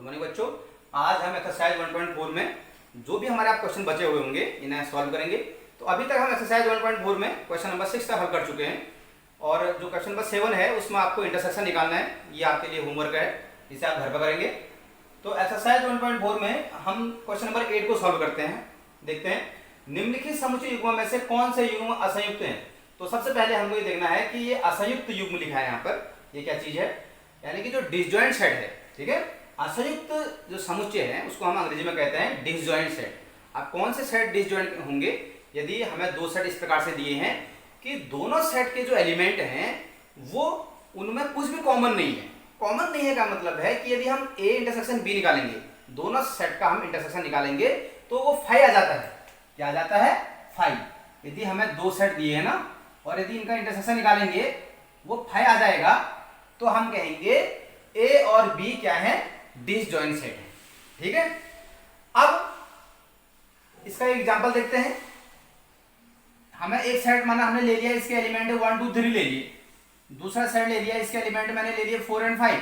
Morning बच्चों, आज हम एक्सरसाइज 1.4 में जो भी हमारे आप क्वेश्चन बचे हुए होंगे इन्हें सॉल्व करेंगे। तो अभी तक हम एक्सरसाइज 1.4 में क्वेश्चन नंबर 6 तक हल कर चुके हैं और जो क्वेश्चन नंबर 7 है उसमें आपको इंटरसेक्शन निकालना है। ये आपके लिए होमवर्क है, इसे आप घर पर करेंगे। तो एक्सरसाइज 1.4 में हम क्वेश्चन नंबर 8 को सॉल्व करते हैं। देखते हैं निम्नलिखित समुच्चय युग्मों में से कौन से युग्म असंयुक्त हैं। तो सबसे पहले हमको ये देखना है कि ये असंयुक्त युग्म लिखा है यहाँ पर, ये क्या चीज है, यानी कि जो डिसजॉइंट सेट है। ठीक है, असंयुक्त जो समुच्चय है उसको हम अंग्रेजी में कहते हैं डिसजॉइंट सेट। अब कौन से सेट डिसजॉइंट होंगे? यदि हमें दो सेट इस प्रकार से दिए हैं कि दोनों सेट के जो एलिमेंट हैं वो उनमें कुछ भी कॉमन नहीं है। कॉमन नहीं है का मतलब है कि यदि हम ए इंटरसेक्शन बी निकालेंगे, दोनों सेट का हम इंटरसेक्शन निकालेंगे तो वो 5 आ जाता है। क्या आ जाता है? 5। यदि हमें दो सेट दिए हैं ना और यदि इनका इंटरसेक्शन निकालेंगे वो 5 आ जाएगा तो हम कहेंगे ए और बी क्या है? डिसजॉइंट सेट है। ठीक है, अब इसका एग्जांपल देखते हैं। हमें एक सेट माना हमने ले लिया, इसके एलिमेंट 1 2 3 ले लिए। दूसरा सेट ले लिया, इसके एलिमेंट मैंने ले लिए 4 और 5।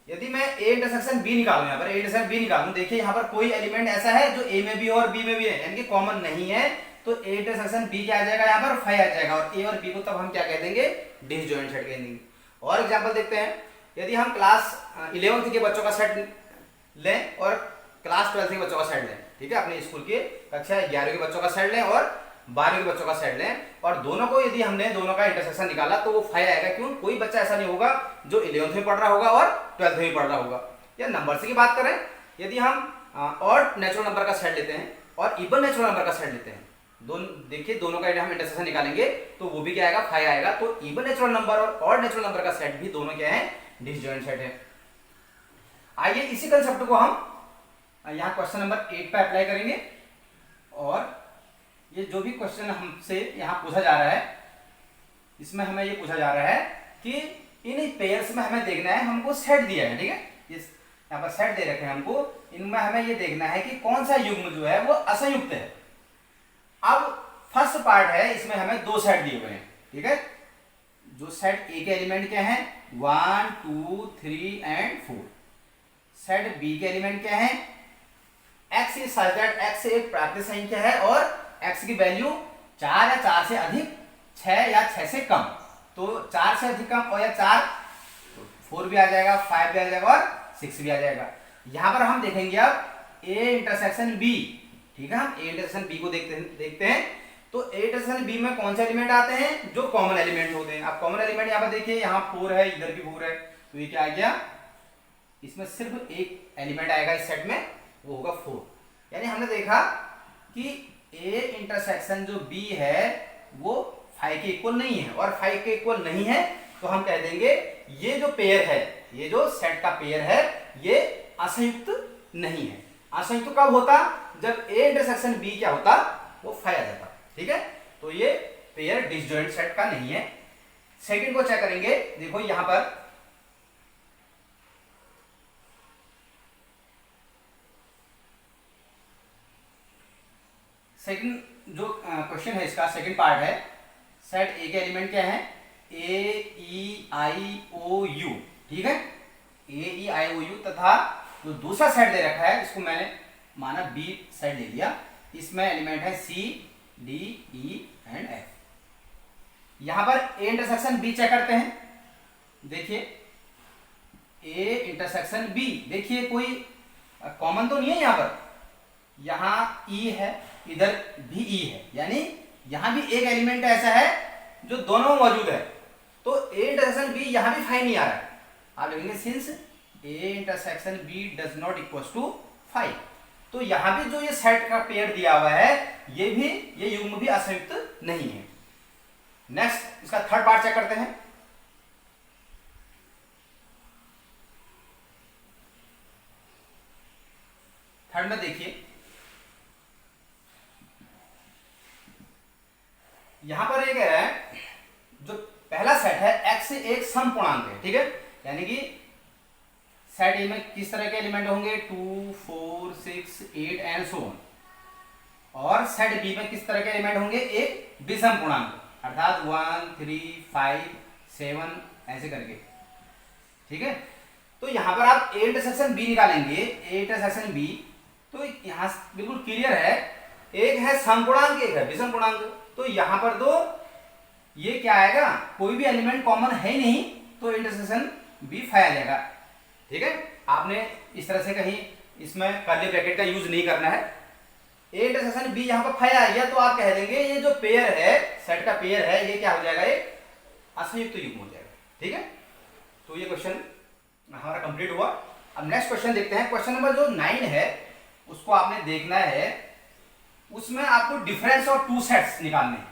यदि मैं ए इंटरसेक्शन बी निकालूं, यहाँ पर ए इंटरसेक्शन बी निकालूं, देखिए यहाँ पर कोई एलिमेंट ऐसा है जो ए में भी और बी में भी है, यानी कि कॉमन नहीं है। तो ए इंटरसेक्शन बी क्या आ जाएगा? यहाँ पर 5 आ जाएगा और ए और बी को तब हम क्या कह देंगे? डिसजॉइंट सेट कह देंगे। और एग्जांपल देखते हैं। यदि हम क्लास 11th के बच्चों का सेट लें और क्लास 12th के बच्चों का सेट लें, ठीक है, अपने स्कूल के कक्षा 11 के बच्चों का सेट लें और 12 के बच्चों का सेट लें और दोनों को यदि हमने दोनों का इंटरसेक्शन निकाला तो वो 5 आएगा। क्यों? कोई बच्चा ऐसा नहीं होगा जो 11th में पढ़ रहा होगा और 12th में पढ़ रहा होगा। या नंबर्स की बात करें, यदि हम ऑड नेचुरल नंबर का सेट लेते हैं और इवन नेचुरल नंबर का सेट लेते हैं, दोनों देखिए दोनों का हम इंटरसेक्शन निकालेंगे तो वो भी क्या आएगा? 5 आएगा। तो इवन नेचुरल नंबर और ऑड नेचुरल नंबर का सेट भी दोनों क्या है? डिसजॉइंट सेट है। आइए इसी कंसेप्ट को हम यहाँ क्वेश्चन नंबर 8 पे अप्लाई करेंगे और ये जो भी क्वेश्चन हमसे यहाँ पूछा जा रहा है इसमें हमें ये पूछा जा रहा है कि इन पेयर्स में हमें देखना है, हमको सेट दिया है, ठीक है, इस यहाँ पर सेट दे रखे हैं हमको, इनमें हमें ये देखना है कि कौन सा युग्म जो है वो असंयुक्त है। अब फर्स्ट पार्ट है, इसमें हमें दो सेट दिए हुए हैं, ठीक है। जो सेट ए के एलिमेंट क्या है? 1 2 3 एंड 4। सेट बी के एलिमेंट क्या है? x is such that x एक प्राकृतिक संख्या है और x की वैल्यू 4 या 4 से अधिक, 6 या 6 से कम। तो 4 से अधिक कम और या 4, तो 4 भी आ जाएगा, 5 भी आ जाएगा और 6 भी आ जाएगा। यहां पर हम देखेंगे अब a इंटरसेक्शन b, ठीक है। हम a इंटरसेक्शन b को देखते हैं। तो a इंटरसेक्शन b में कौन से एलिमेंट आते हैं? जो कॉमन एलिमेंट होते हैं। अब कॉमन एलिमेंट यहाँ पर देखिए, यहाँ 4 है, इधर भी 4 है, तो ये क्या आ गया? इसमें सिर्फ एक एलिमेंट आएगा इस सेट में, वो होगा 4। यानी हमने देखा कि a इंटरसेक्शन जो b है वो 5 के इक्वल नहीं है और 5 के इक्वल नहीं है तो हम कह देंगे ये जो पेयर है, ये जो सेट का पेयर है ये असंयुक्त नहीं है। असंयुक्त कब होता? जब a इंटरसेक्शन b क्या होता? वो 5 आ जाता, ठीक है। तो ये पेयर डिसजॉइंट सेट का नहीं है। सेकंड को चेक करेंगे। देखो यहां पर सेकंड जो क्वेश्चन है, इसका सेकंड पार्ट है। सेट ए के एलिमेंट क्या है? ए ई आई ओ यू, ठीक है, ए ई आई ओ यू। तथा जो दूसरा सेट दे रखा है इसको मैंने माना बी सेट ले लिया, इसमें एलिमेंट है C D E and F. यहां पर ए इंटरसेक्शन बी चेक करते हैं। देखिए ए इंटरसेक्शन बी, देखिए कोई कॉमन तो नहीं है यहां पर, यहां ई है, इधर भी ई है, यानी यहां भी एक एलिमेंट ऐसा है जो दोनों में मौजूद है। तो ए इंटरसेक्शन बी यहां भी 5 नहीं आ रहा है। आप लिखेंगे since A intersection B does not equal to 5। तो यहां भी जो ये सेट का पेयर दिया हुआ है ये युग्म भी असंयुक्त नहीं है। नेक्स्ट इसका थर्ड पार्ट चेक करते हैं। थर्ड में देखिए यहां पर ये कह रहा है जो पहला सेट है x एक सम पूर्णांक है, ठीक है, यानी कि सेट ए में किस तरह के एलिमेंट होंगे? 2 4 6 8 एंड सो ऑन। और सेट बी में किस तरह के एलिमेंट होंगे? एक विषम पूर्णांक, अर्थात 1 3 5 7 ऐसे करके, ठीक है। तो यहाँ पर आप ए इंटरसेक्शन बी निकालेंगे, ए इंटरसेक्शन बी, तो यहाँ बिल्कुल क्लियर है, एक है समपूर्णांक एक है विषम पूर्णांक, तो यहाँ पर तो ये क्या आएगा, कोई भी एलिमेंट कॉमन है ही नहीं, तो इंटरसेक्शन बी फाइव आ जाएगा। ठीक है, आपने इस तरह से कहीं इसमें कर्ली ब्रैकेट का यूज नहीं करना है। ए इंटरसेक्शन बी यहाँ पर फाइव आ गया तो आप कह देंगे ये जो पेयर है, सेट का पेयर है, ये क्या हो जाएगा, ये असंयुक्त युग्म हो जाएगा। ठीक है, तो ये क्वेश्चन हमारा कंप्लीट हुआ। अब नेक्स्ट क्वेश्चन देखते हैं। क्वेश्चन नंबर जो 9 है उसको आपने देखना है, उसमें आपको डिफरेंस और टू सेट्स निकालने हैं।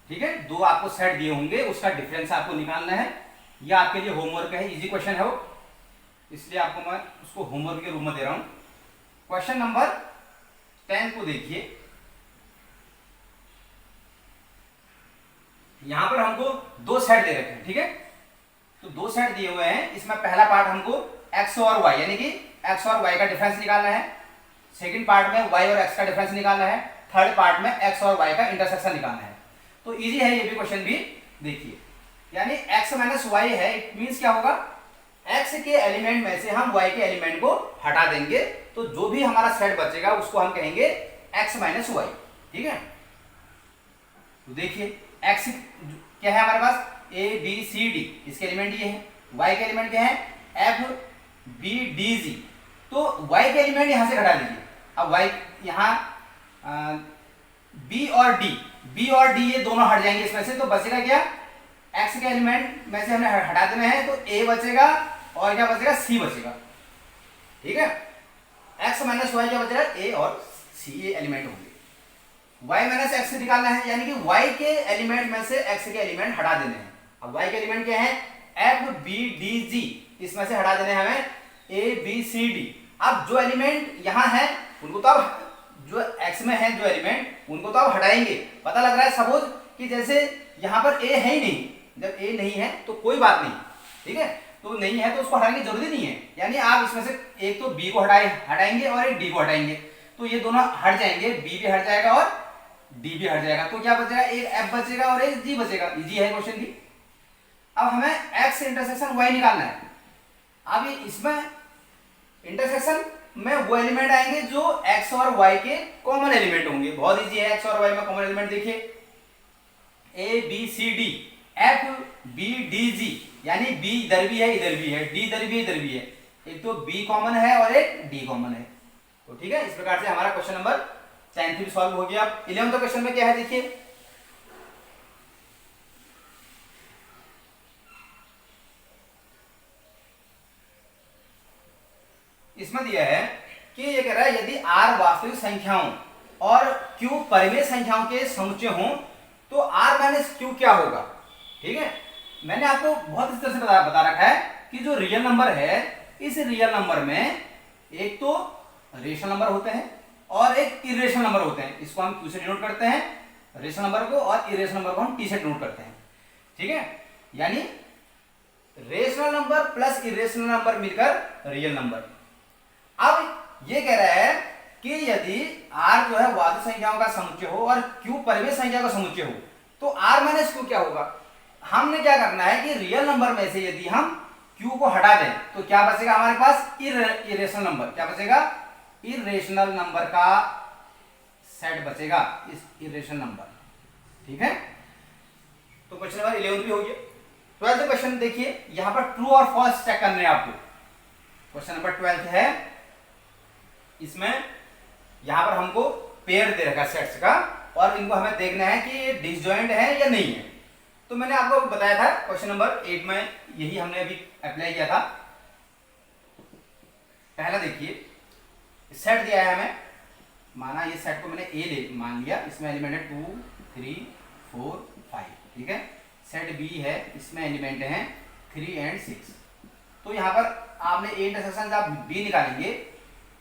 ठीक है, दो आपको सेट दिए होंगे, उसका डिफरेंस आपको निकालना है। यह आपके लिए होमवर्क है, इजी क्वेश्चन है वो, इसलिए आपको मैं उसको होमवर्क के रूप में दे रहा हूं। क्वेश्चन नंबर 10 को देखिए, यहां पर हमको दो सेट दे रखे हैं। ठीक है, तो दो सेट दिए हुए हैं, इसमें पहला पार्ट हमको x और y यानी कि x और y का डिफरेंस निकालना है, सेकंड पार्ट में y और x का डिफरेंस निकालना है, थर्ड पार्ट में x और y का इंटरसेक्शन निकालना है। तो इजी है ये भी क्वेश्चन भी, देखिए यानी x माइनस वाई है, इट मीन्स क्या होगा, x के एलिमेंट में से हम y के एलिमेंट को हटा देंगे, तो जो भी हमारा सेट बचेगा उसको हम कहेंगे x माइनस वाई। ठीक है, तो देखिए x क्या है हमारे पास, a b c d, इसके एलिमेंट ये हैं, y के एलिमेंट क्या है f b d g, तो y के एलिमेंट यहां से घटा दीजिए। अब y यहां b और d ये दोनों हट जाएंगे इसमें से, तो बचेगा क्या, x के एलिमेंट में से हमें हटा देना है, तो a बचेगा और क्या बचेगा, c बचेगा। ठीक है, x माइनस वाई क्या बचेगा, a और c ये एलिमेंट होंगे। y माइनस एक्स निकालना है, यानी कि y के एलिमेंट में से x के एलिमेंट हटा देने हैं। अब y के एलिमेंट क्या है, f b d g, इसमें से हटा देने हैं हमें a b c d। अब जो एलिमेंट यहाँ है उनको तो अब जो x में है जो एलिमेंट उनको तो अब हटाएंगे। पता लग रहा है सपोज कि जैसे यहाँ पर a है ही नहीं, जब a नहीं है तो कोई बात नहीं। ठीक है, तो नहीं है तो उसको हटाने की जरूरत नहीं है, यानी आप इसमें से एक तो b को हटाएंगे और एक d को हटाएंगे, तो ये दोनों हट जाएंगे, b भी हट जाएगा और d भी हट जाएगा, तो क्या बचेगा, एक f बचेगा और एक g बचेगा। इजी है क्वेश्चन भी। अब हमें x इंटरसेक्शन y निकालना है। अब इसमें इंटरसेक्शन में वो एलिमेंट आएंगे जो x और y के कॉमन एलिमेंट होंगे। बहुत इजी है, x और y में कॉमन एलिमेंट देखिए a b c d, f b d g, यानी b इधर भी है इधर भी है, d इधर भी इधर भी है, एक तो b कॉमन है और एक d कॉमन है। तो ठीक है, इस प्रकार से हमारा क्वेश्चन नंबर 10 भी सॉल्व हो गया। 11th क्वेश्चन में क्या है देखिए, इसमें दिया है कि ये कह रहा है यदि r वास्तविक संख्याओं और q परिमेय संख्याओं के समुच्चय हों तो r माइनस q क्या होगा। ठीक है, मैंने आपको बहुत इस तरह से बता रखा है कि जो रियल नंबर है, इस रियल नंबर में एक तो रेशनल नंबर होते हैं और एक इरेशनल नंबर होते हैं। इसको हम q से डिनोट करते हैं रेशनल नंबर को, और इरेशनल नंबर को हम t से डिनोट करते हैं। ठीक है, यानी rational number plus irrational number मिलकर रियल नंबर। अब ये कह रहा है कि यदि r जो है वास्तविक संख्याओं का समुच्चय हो और q परिमेय संख्या का समुच्चय हो तो r माइनस q क्या होगा। हमने क्या करना है कि रियल नंबर में से यदि हम q को हटा दें तो क्या बचेगा हमारे पास, इरेशनल नंबर। क्या बचेगा, इरेशनल नंबर का सेट बचेगा, इस इरेशनल नंबर। ठीक है, तो क्वेश्चन नंबर 11 भी हो गया। 12th क्वेश्चन देखिए, यहां पर ट्रू और फॉल्स चेक करने हैं आपको। क्वेश्चन नंबर 12 है, इसमें यहां पर हमको पेयर दे रखा सेट्स का और इनको हमें देखना है कि ये डिसजॉइंट है या नहीं है। तो मैंने आपको बताया था क्वेश्चन नंबर 8 में, यही हमने अभी अप्लाई किया था। पहला देखिए, सेट दिया है हमें, माना ये सेट को मैंने ए मान लिया, इसमें एलिमेंट है 2 3 4 5। ठीक है, सेट बी है, इसमें एलिमेंट हैं 3 और 6। तो यहाँ पर आपने ए इंटरसेक्शन जब बी निकालेंगे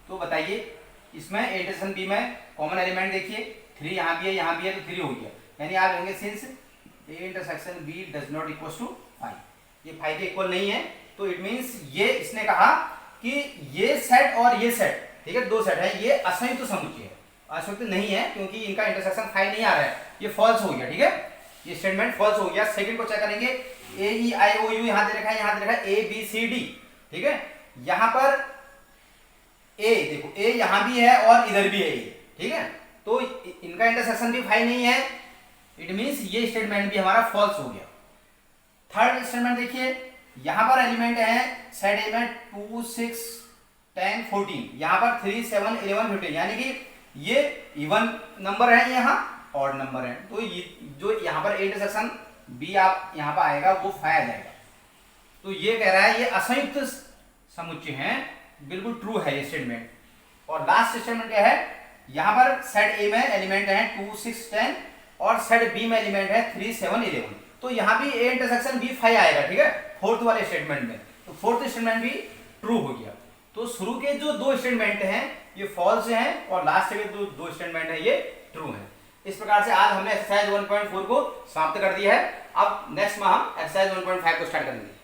तो बताइए, इसमें ए इंटरसेक्शन बी में कॉमन एलिमेंट देखिए 3 यहाँ भी है तो 3 हो गया, यानी आप लेंगे since A intersection B does not equal to 5, ये 5 के इक्वल नहीं है, तो इट मीन्स ये इसने कहा कि ये सेट और ये सेट, ठीक है, दो सेट है, ये असंयुक्त समुच्चय है, असंयुक्त नहीं है क्योंकि इनका इंटरसेक्शन 5 नहीं आ रहा है, ये फॉल्स हो गया। ठीक है, ये स्टेटमेंट फॉल्स हो गया। सेकंड को चेक करेंगे, ए ई आई ओ यू यहाँ दे रखा है, यहाँ दे रखा है ए बी सी डी। ठीक है, यहां पर ए, देखो ए यहां भी है और इधर भी है ए, ठीक है, तो इनका इंटरसेक्शन भी 5 नहीं है, इट मींस ये स्टेटमेंट भी हमारा फॉल्स हो गया। थर्ड स्टेटमेंट देखिए, यहां पर एलिमेंट है सेट ए में 2 6 10 14, यहां पर 3 7 11 15, यानी कि ये इवन नंबर है, यहाँ ऑड नंबर है, तो ये जो यहाँ पर इंटरसेक्शन बी आप यहाँ पर आएगा वो 5 आ जाएगा। तो ये कह रहा है ये असंयुक्त समुच्चय हैं, बिल्कुल ट्रू है ये स्टेटमेंट। और लास्ट स्टेटमेंट क्या है, यहाँ पर सेट ए में एलिमेंट है 2 6 10 और सेट बी में एलिमेंट है 3 7 11, तो यहाँ भी ए इंटरसेक्शन बी 5 आएगा, ठीक है, फोर्थ वाले स्टेटमेंट में। तो फोर्थ स्टेटमेंट भी ट्रू हो गया। तो शुरू के जो दो स्टेटमेंट हैं ये फॉल्स हैं और लास्ट के जो दो स्टेटमेंट हैं ये ट्रू हैं। इस प्रकार से आज हमने एक्सरसाइज 1.4 को समाप्त कर दिया है। अब नेक्स्ट में हम एक्सरसाइज 1.5 को स्टार्ट करेंगे।